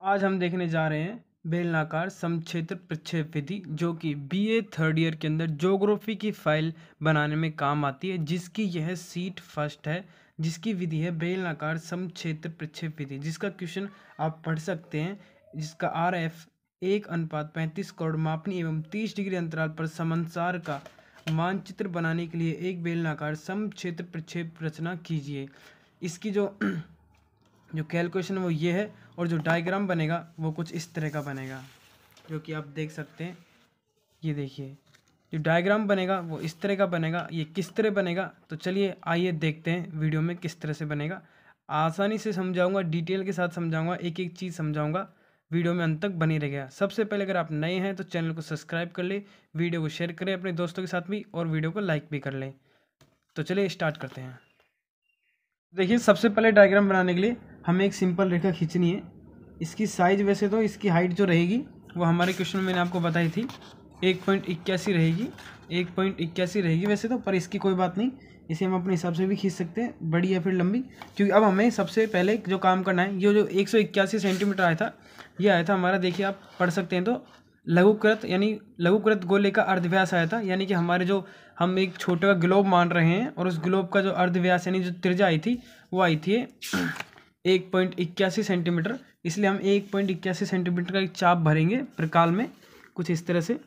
आज हम देखने जा रहे हैं बेलनाकार समक्षेत्र प्रक्षेप विधि, जो कि बीए थर्ड ईयर के अंदर ज्योग्राफी की फाइल बनाने में काम आती है, जिसकी यह सीट फर्स्ट है, जिसकी विधि है बेलनाकार समक्षेत्र प्रक्षेप विधि, जिसका क्वेश्चन आप पढ़ सकते हैं, जिसका RF 1:35 करोड़ मापनी एवं 30 डिग्री अंतराल पर समन्सार का मानचित्र बनाने के लिए एक बेलनाकार समक्षेत्र प्रक्षेप रचना कीजिए। इसकी जो कैलकुलेशन है वो ये है, और जो डायग्राम बनेगा वो कुछ इस तरह का बनेगा, जो कि आप देख सकते हैं। ये देखिए, जो डायग्राम बनेगा वो इस तरह का बनेगा। ये किस तरह बनेगा, तो चलिए आइए देखते हैं वीडियो में किस तरह से बनेगा। आसानी से समझाऊंगा, डिटेल के साथ समझाऊंगा, एक एक चीज़ समझाऊंगा। वीडियो में अंत तक बनी रहेगा। सबसे पहले अगर आप नए हैं तो चैनल को सब्सक्राइब कर ले, वीडियो को शेयर करें अपने दोस्तों के साथ भी, और वीडियो को लाइक भी कर लें। तो चलिए स्टार्ट करते हैं। देखिए, सबसे पहले डायग्राम बनाने के लिए हमें एक सिंपल रेखा खींचनी है। इसकी साइज, वैसे तो इसकी हाइट जो रहेगी वो हमारे क्वेश्चन में मैंने आपको बताई थी 1.81 रहेगी, 1.81 रहेगी वैसे तो, पर इसकी कोई बात नहीं, इसे हम अपने हिसाब से भी खींच सकते हैं, बड़ी या फिर लंबी। क्योंकि अब हमें सबसे पहले जो काम करना है, ये जो 181 सेंटीमीटर आया था, ये आया था हमारा, देखिए आप पढ़ सकते हैं, तो लघुकृत यानी लघुकृत गोले का अर्धव्यास आया था। यानी कि हमारे जो हम एक छोटे का ग्लोब मान रहे हैं, और उस ग्लोब का जो अर्धव्यास यानी जो त्रिज्या आई थी वो आई थी 1.81 सेंटीमीटर। इसलिए हम 1.81 सेंटीमीटर का एक चाप भरेंगे प्रकाल में, कुछ इस तरह से।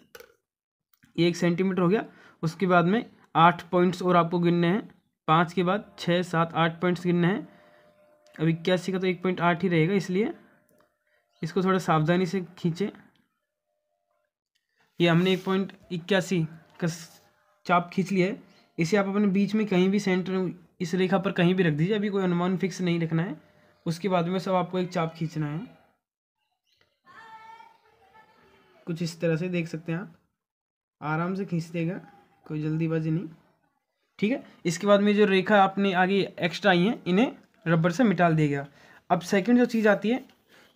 1 सेंटीमीटर हो गया। उसके बाद में 8 पॉइंट्स और आपको गिनने हैं, 5 के बाद 6 7 8 पॉइंट्स गिनने हैं। अब 81 का तो 1.8 ही रहेगा, इसलिए इसको थोड़ा सावधानी से खींचें। ये हमने 1.81 का चाप खींच लिया है। इसे आप अपने बीच में कहीं भी सेंटर, इस रेखा पर कहीं भी रख दीजिए, अभी कोई अनुमान फिक्स नहीं रखना है। उसके बाद में सब आपको एक चाप खींचना है, कुछ इस तरह से देख सकते हैं आप, आराम से खींच देगा, कोई जल्दीबाजी नहीं, ठीक है। इसके बाद में जो रेखा आपने आगे एक्स्ट्रा आई हैं, इन्हें रबर से मिटा दिया गया। अब सेकंड जो चीज़ आती है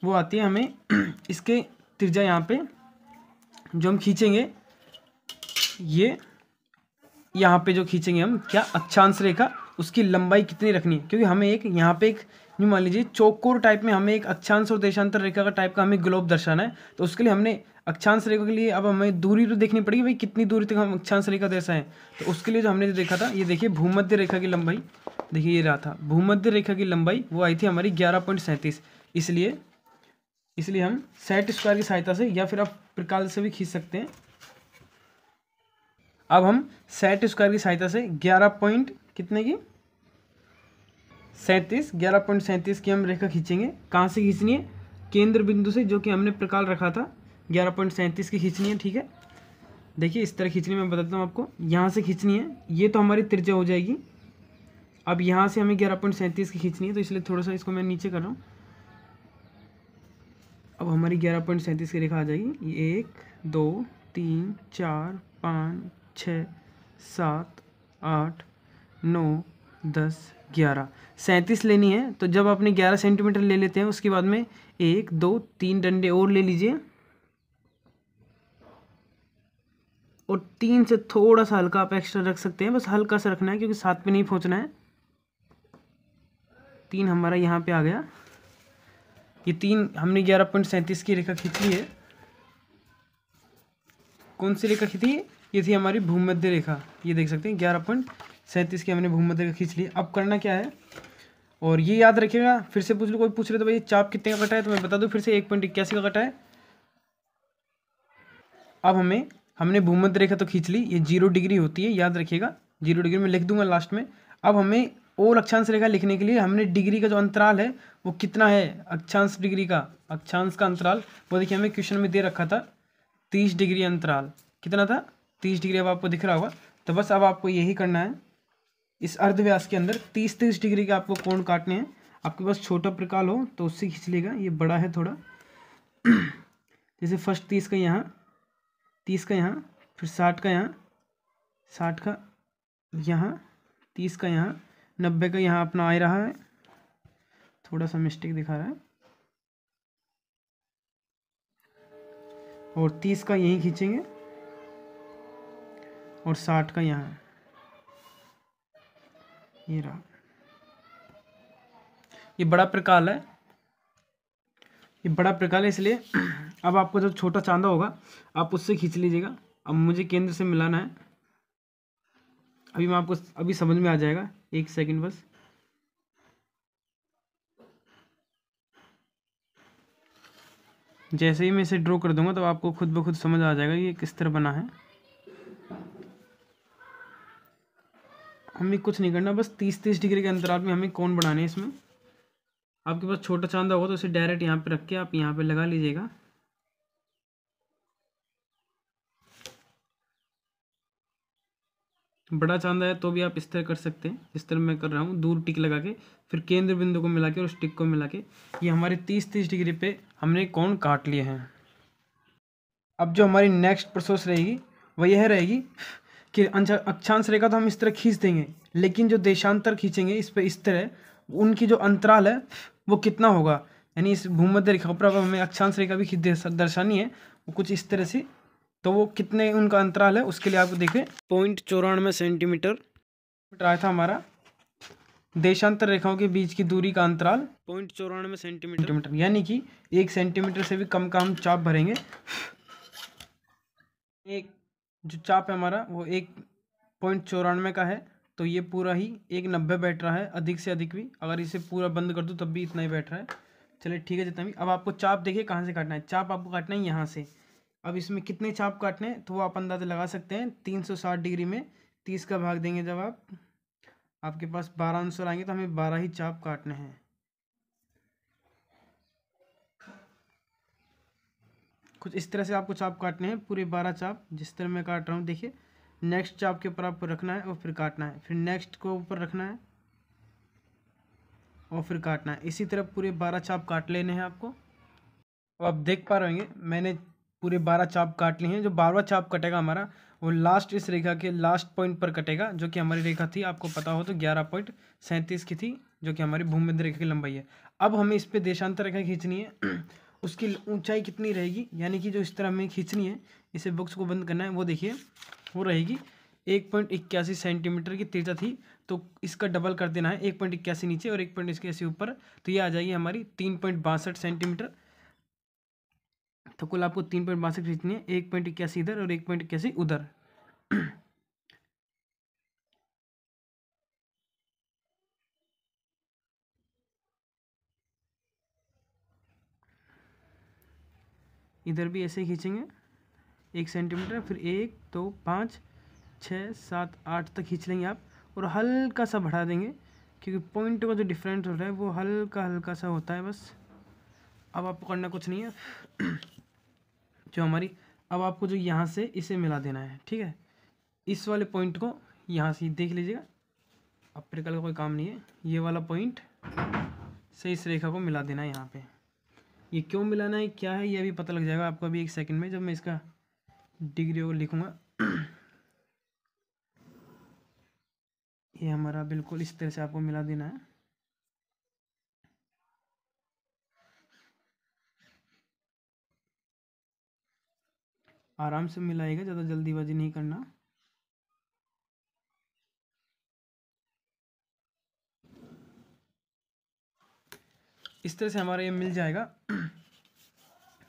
वो आती है हमें इसके त्रिज्या, यहाँ पे जो हम खींचेंगे, ये यहाँ पे जो खींचेंगे हम, क्या अक्षांश रेखा, उसकी लंबाई कितनी रखनी है। क्योंकि हमें एक यहाँ पे एक, यूँ मान लीजिए चौकोर टाइप में हमें एक अक्षांश और देशांतर रेखा का टाइप का हमें ग्लोब दर्शाना है। तो उसके लिए हमने अक्षांश रेखा के लिए अब हमें दूरी तो देखनी पड़ेगी, भाई कितनी दूरी तक हम अक्षांश रेखा दर्शाएं। तो उसके लिए जो हमने जो देखा था, ये देखिए भूमध्य रेखा की लंबाई, देखिए ये रहा था भूमध्य रेखा की लंबाई, वो आई थी हमारी 11.37। इसलिए हम सेट स्क्वायर की सहायता से, या फिर आप प्रकाल से भी खींच सकते हैं। अब हम सेट स्क्वायर की सहायता से 11.37 की हम रेखा खींचेंगे। कहाँ से खींचनी है, केंद्र बिंदु से, जो कि हमने प्रकाल रखा था 11.37 की खींचनी है, ठीक है। देखिए इस तरह खींचनी, मैं बताता हूँ आपको, यहाँ से खींचनी है, ये तो हमारी त्रिज्या हो जाएगी। अब यहाँ से हमें 11.37 की खींचनी है, तो इसलिए थोड़ा सा इसको मैं नीचे कर रहा हूँ। अब हमारी 11.37 की रेखा आ जाएगी। 1 2 3 4 5 6 7 8 9 10 11 37 लेनी है। तो जब आपने 11 सेंटीमीटर ले लेते हैं, उसके बाद में 1 2 3 डंडे और ले लीजिए, और 3 से थोड़ा सा हल्का आप एक्स्ट्रा रख सकते हैं, बस हल्का सा रखना है, क्योंकि 7 पे नहीं पहुंचना है। 3 हमारा यहाँ पे आ गया। ये 3 हमने 11.37 की रेखा खींच ली है। कौन सी रेखा खींची, ये थी हमारी भूमध्य रेखा। ये देख सकते हैं 11.37 की हमने भूमध्य रेखा खींच ली। अब करना क्या है, और ये याद रखिएगा, फिर से पूछ लो, कोई पूछ रहे तो भाई चाप कितने का कटा है, तो मैं बता दूं फिर से 1.81 का कटा है। अब हमने भूमध्य रेखा तो खींच ली, ये 0 डिग्री होती है, याद रखिएगा, 0 डिग्री में लिख दूंगा लास्ट में। अब हमें और अक्षांश रेखा लिखने के लिए हमने डिग्री का जो अंतराल है वो कितना है, अक्षांश डिग्री का, अक्षांश का अंतराल, वो देखिए हमें क्वेश्चन में दे रखा था 30 डिग्री अंतराल। कितना था, 30 डिग्री। अब आपको दिख रहा होगा। तो बस अब आपको यही करना है, इस अर्धव्यास के अंदर 30-30 डिग्री के आपको कोण काटने हैं। आपके पास छोटा प्रकाल हो तो उससे खींच लेगा, ये बड़ा है थोड़ा। जैसे फर्स्ट 30 का यहाँ, 30 का यहाँ, फिर 60 का यहाँ, 60 का यहाँ, 30 का यहाँ, 90 का यहाँ अपना आ रहा है, थोड़ा सा मिस्टेक दिखा रहा है, और 30 का यहीं खींचेंगे, और 60 का यहाँ, ये रहा। ये बड़ा प्रकाल है, ये बड़ा प्रकार है इसलिए अब आपको जो छोटा चांदा होगा आप उससे खींच लीजिएगा। अब मुझे केंद्र से मिलाना है। अभी मैं आपको अभी समझ में आ जाएगा, 1 सेकंड बस। जैसे ही मैं इसे ड्रॉ कर दूंगा तो आपको खुद ब खुद समझ आ जाएगा ये किस तरह बना है। हमें कुछ नहीं करना, बस 30-30 डिग्री के अंतराल में हमें कोण बनाने हैं इसमें। आपके पास छोटा चांदा होगा तो उसे डायरेक्ट यहाँ पे रख के आप यहाँ पे लगा लीजिएगा। बड़ा चांदा है तो भी आप इस तरह कर सकते हैं, जिस तरह मैं कर रहा हूँ, दूर टिक लगा के फिर केंद्र बिंदु को मिला के और उस टिक को मिला के ये हमारे 30-30 डिग्री पे हमने कोण काट लिए हैं। अब जो हमारी नेक्स्ट प्रोसेस रहेगी वह यह रहेगी कि अक्षांश रेखा तो हम इस तरह खींच देंगे, लेकिन जो देशांतर खींचेंगे इस पे इस तरह, उनकी जो अंतराल है वो कितना होगा, यानी इस भूमध्य रेखा पर हमें अक्षांश रेखा भी दर्शानी है, वो कुछ इस तरह से। तो वो कितने उनका अंतराल है उसके लिए आप देखें 0.94 सेंटीमीटर आया था हमारा। देशांतर रेखाओं के बीच की दूरी का अंतराल 0.94 सेंटीमीटर, यानी कि 1 सेंटीमीटर से भी कम का हम चाप भरेंगे। एक जो चाप है हमारा वो 1.94 का है, तो ये पूरा ही 1.90 बैठ रहा है, अधिक से अधिक भी। अगर इसे पूरा बंद कर दूँ तब भी इतना ही बैठ रहा है। चलिए ठीक है जितना भी। अब आपको चाप देखिए कहाँ से काटना है। चाप आपको काटना है यहाँ से। अब इसमें कितने चाप काटने हैं तो वो आप अंदाजा लगा सकते हैं। 360 डिग्री में 30 का भाग देंगे जब आप, आपके पास 12 आंसर आएंगे, तो हमें 12 ही चाप काटने हैं। कुछ इस तरह से आपको चाप काटने हैं, पूरे 12 चाप, जिस तरह मैं काट रहा हूँ देखिए। नेक्स्ट चाप के ऊपर आपको रखना है और फिर काटना है, फिर नेक्स्ट को ऊपर रखना है और फिर काटना है। इसी तरह पूरे 12 चाप काट लेने हैं आपको। अब आप देख पा रहे होंगे मैंने पूरे 12 चाप काट लिए हैं। जो 12वां चाप कटेगा हमारा वो लास्ट इस रेखा के लास्ट पॉइंट पर कटेगा, जो कि हमारी रेखा थी, आपको पता हो तो 11.37 की थी, जो कि हमारी भूमध्य रेखा की लंबाई है। अब हमें इस पर देशांतर रेखा खींचनी है। उसकी ऊंचाई कितनी रहेगी, यानी कि जो इस तरह हमें खींचनी है, इसे बॉक्स को बंद करना है, वो देखिए वो रहेगी 1.81 सेंटीमीटर की त्रिज्या थी, तो इसका डबल कर देना है, 1.81 नीचे और 1.81 ऊपर, तो ये आ जाएगी हमारी 3.62 सेंटीमीटर। तो कुल आपको 3.62 खींचनी है, 1.81 इधर और 1.81 उधर। इधर भी ऐसे ही खींचेंगे 1 सेंटीमीटर, फिर 1 2 5 6 7 8 तक खींच लेंगे आप, और हल्का सा बढ़ा देंगे, क्योंकि पॉइंट का जो डिफरेंस होता है वो हल्का हल्का सा होता है बस। अब आपको करना कुछ नहीं है। जो हमारी, अब आपको जो यहाँ से इसे मिला देना है, ठीक है। इस वाले पॉइंट को यहाँ से देख लीजिएगा, अब प्रकल का कोई काम नहीं है। ये वाला पॉइंट से इस रेखा को मिला देना है यहाँ पे। ये क्यों मिलाना है क्या है ये अभी पता लग जाएगा आपको अभी 1 सेकंड में, जब मैं इसका डिग्री को लिखूँगा। ये हमारा बिल्कुल इस तरह से आपको मिला देना है। आराम से मिलाएगा, ज़्यादा जल्दीबाजी नहीं करना। इस तरह से हमारा ये मिल जाएगा।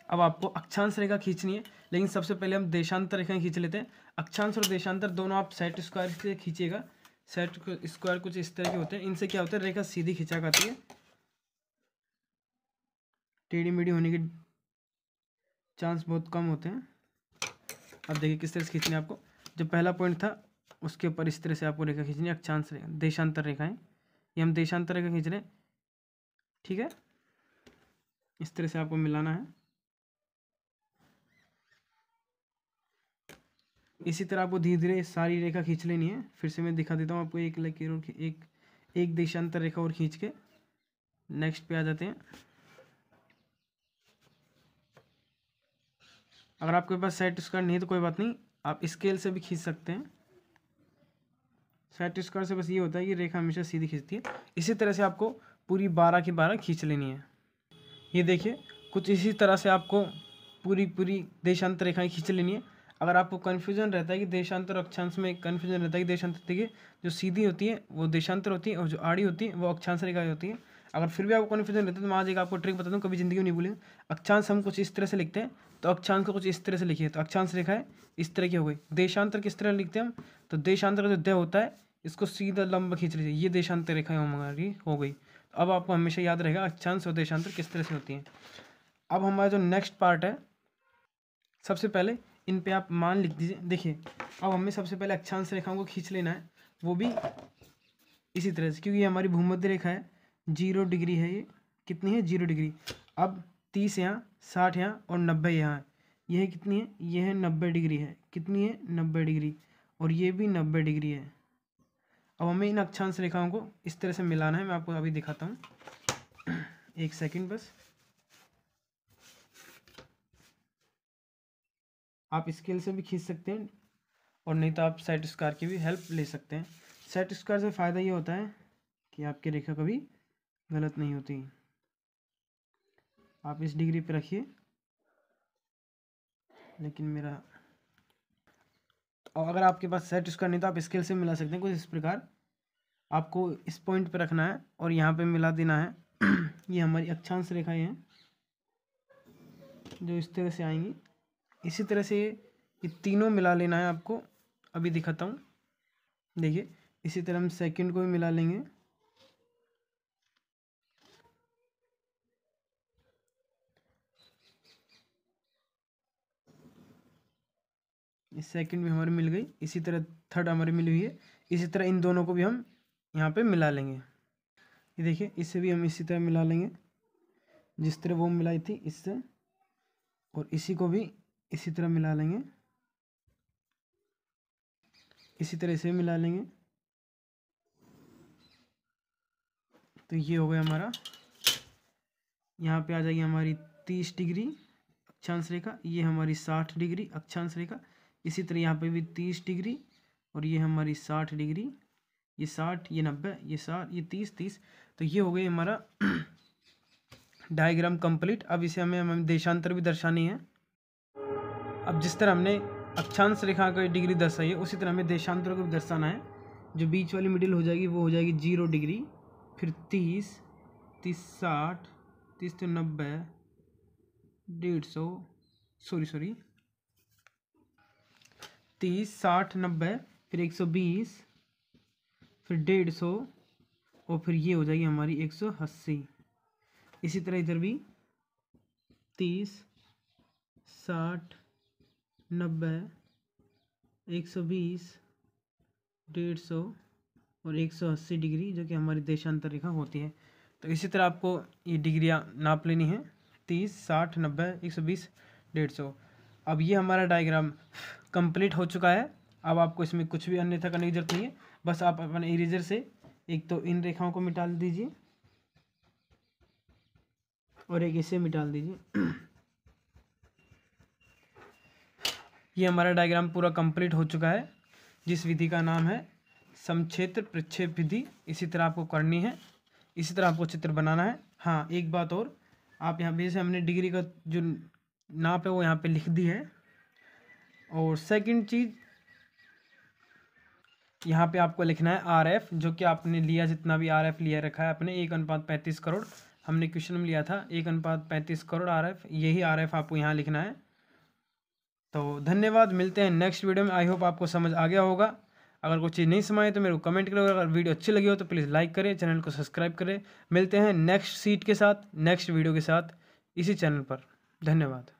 अब आपको अक्षांश रेखा खींचनी है, लेकिन सबसे पहले हम देशांतर रेखाएं खींच लेते हैं। अक्षांश और देशांतर दोनों आप सेट स्क्वायर से खींचिएगा। सेट स्क्वायर कुछ इस तरह के होते हैं, इनसे क्या होता है, रेखा सीधी खींचा जाती है, टेढ़ी मेढ़ी होने के चांस बहुत कम होते हैं। अब देखिए किस तरह से खींचनी है आपको। जो पहला पॉइंट था उसके ऊपर इस तरह से आपको रेखा खींचनी है, अक्षांश रेखा, देशांतर रेखाएं। ये हम देशांतर रेखा खींच रहे हैं, ठीक है। इस तरह से आपको मिलाना है। इसी तरह आपको धीरे धीरे सारी रेखा खींच लेनी है। फिर से मैं दिखा देता हूँ आपको, एक लकीर और एक देशांतर रेखा और खींच के नेक्स्ट पे आ जाते हैं। अगर आपके पास सेट स्क्वायर नहीं है तो कोई बात नहीं, आप स्केल से भी खींच सकते हैं। सेट स्क्वायर से बस ये होता है कि रेखा हमेशा सीधी खींचती है। इसी तरह से आपको पूरी 12 की 12 खींच लेनी है। ये देखिए कुछ इसी तरह से आपको पूरी पूरी देशांतर रेखाएं खींच लेनी है। अगर आपको कन्फ्यूजन रहता है कि देशांतर और अक्षांश में, कन्फ्यूजन रहता है कि देशांतर, देखिए जो सीधी होती है वो देशांतर होती है और जो आड़ी होती है वो अक्षांश रेखाएं होती है। अगर फिर भी आपको कन्फ्यूजन रहता है तो मैं आज एक आपको ट्रिक बता दूँ, कभी ज़िंदगी में नहीं भूलेंगे। अक्षांश हम कुछ इस तरह से लिखते हैं, तो अक्षांश को कुछ इस तरह से लिखिए। तो अक्षांश रेखा है इस तरह की हो गई। देशांतर किस तरह लिखते हैं हम, तो देशांतर का जो द होता है इसको सीधा लंब खींच लीजिए, ये देशांतर रेखा हमारी हो गई। तो अब आपको हमेशा याद रहेगा अक्षांश और देशांतर किस तरह से होती हैं। अब हमारा जो नेक्स्ट पार्ट है, सबसे पहले इन पे आप मान लिख दीजिए। देखिए अब हमें सबसे पहले अक्षांश रेखाओं को खींच लेना है, वो भी इसी तरह से, क्योंकि ये हमारी भूमध्य रेखा है, 0 डिग्री है। ये कितनी है, 0 डिग्री। अब 30 यहाँ, 60 यहाँ और 90 यहाँ है। यह कितनी है, यह है 90 डिग्री है। कितनी है, 90 डिग्री। और ये भी 90 डिग्री है। अब हमें इन अक्षांश रेखाओं को इस तरह से मिलाना है। मैं आपको अभी दिखाता हूँ, एक सेकंड बस। आप स्केल से भी खींच सकते हैं और नहीं तो आप सेट स्क्वायर की भी हेल्प ले सकते हैं। सेट स्क्वायर से फ़ायदा ये होता है कि आपकी रेखा कभी गलत नहीं होती। आप इस डिग्री पे रखिए, लेकिन मेरा, और अगर आपके पास सेट स्क्वायर नहीं तो आप स्केल से मिला सकते हैं कुछ इस प्रकार। आपको इस पॉइंट पे रखना है और यहाँ पे मिला देना है। ये हमारी अक्षांश रेखाएं हैं जो इस तरह से आएंगी। इसी तरह से ये तीनों मिला लेना है आपको। अभी दिखाता हूँ, देखिए इसी तरह हम सेकंड को भी मिला लेंगे। इस सेकंड भी हमारी मिल गई, इसी तरह थर्ड हमारी मिली हुई है। इसी तरह इन दोनों को भी हम यहाँ पे मिला लेंगे। ये देखिए इससे भी हम इसी तरह मिला लेंगे जिस तरह वो मिलाई थी इससे, और इसी को भी इसी तरह मिला लेंगे, इसी तरह से मिला लेंगे। तो ये हो गया हमारा। यहाँ पे आ जाएगी हमारी 30 डिग्री अक्षांश रेखा, ये हमारी 60 डिग्री अक्षांश रेखा। इसी तरह यहाँ पे भी 30 डिग्री और ये हमारी 60 डिग्री, ये 60, ये 90, ये 60, ये 30। तो ये हो गई हमारा डायग्राम कंप्लीट। अब इसे हमें देशांतर भी दर्शानी है। अब जिस तरह हमने अक्षांश रेखा का डिग्री दर्शाई है, उसी तरह हमें देशांतर को भी दर्शाना है। जो बीच वाली मिडिल हो जाएगी वो हो जाएगी 0 डिग्री, फिर 30, 60, 30 तो 90, 150, सॉरी 30, 60, 90, फिर 120, फिर 150 और फिर ये हो जाएगी हमारी 180। इसी तरह इधर भी 30, 60, 90, 120, 150 और 180 डिग्री, जो कि हमारी देशांतर रेखा होती है। तो इसी तरह आपको ये डिग्रियाँ नाप लेनी है, 30, 60, 90, 120, 150। अब ये हमारा डायग्राम कंप्लीट हो चुका है। अब आपको इसमें कुछ भी अन्यथा करने की जरूरत नहीं है, बस आप अपने इरेजर से एक तो इन रेखाओं को मिटा दीजिए और एक इसे मिटा दीजिए। ये हमारा डायग्राम पूरा कंप्लीट हो चुका है, जिस विधि का नाम है समक्षेत्र प्रक्षेप विधि। इसी तरह आपको करनी है, इसी तरह आपको चित्र बनाना है। हाँ एक बात और, आप यहाँ पे जैसे हमने डिग्री का जो नाप है वो यहाँ पे लिख दी है। और सेकंड चीज़, यहाँ पे आपको लिखना है RF, जो कि आपने लिया, जितना भी RF लिया रखा है आपने 1:35 करोड़। हमने क्वेश्चन में लिया था 1:35 करोड़ RF, यही RF आपको यहाँ लिखना है। तो धन्यवाद, मिलते हैं नेक्स्ट वीडियो में। आई होप आपको समझ आ गया होगा। अगर कोई चीज़ नहीं समझ आए तो मेरे को कमेंट करें, अगर वीडियो अच्छी लगी हो तो प्लीज़ लाइक करें, चैनल को सब्सक्राइब करें। मिलते हैं नेक्स्ट सीट के साथ, नेक्स्ट वीडियो के साथ इसी चैनल पर। धन्यवाद।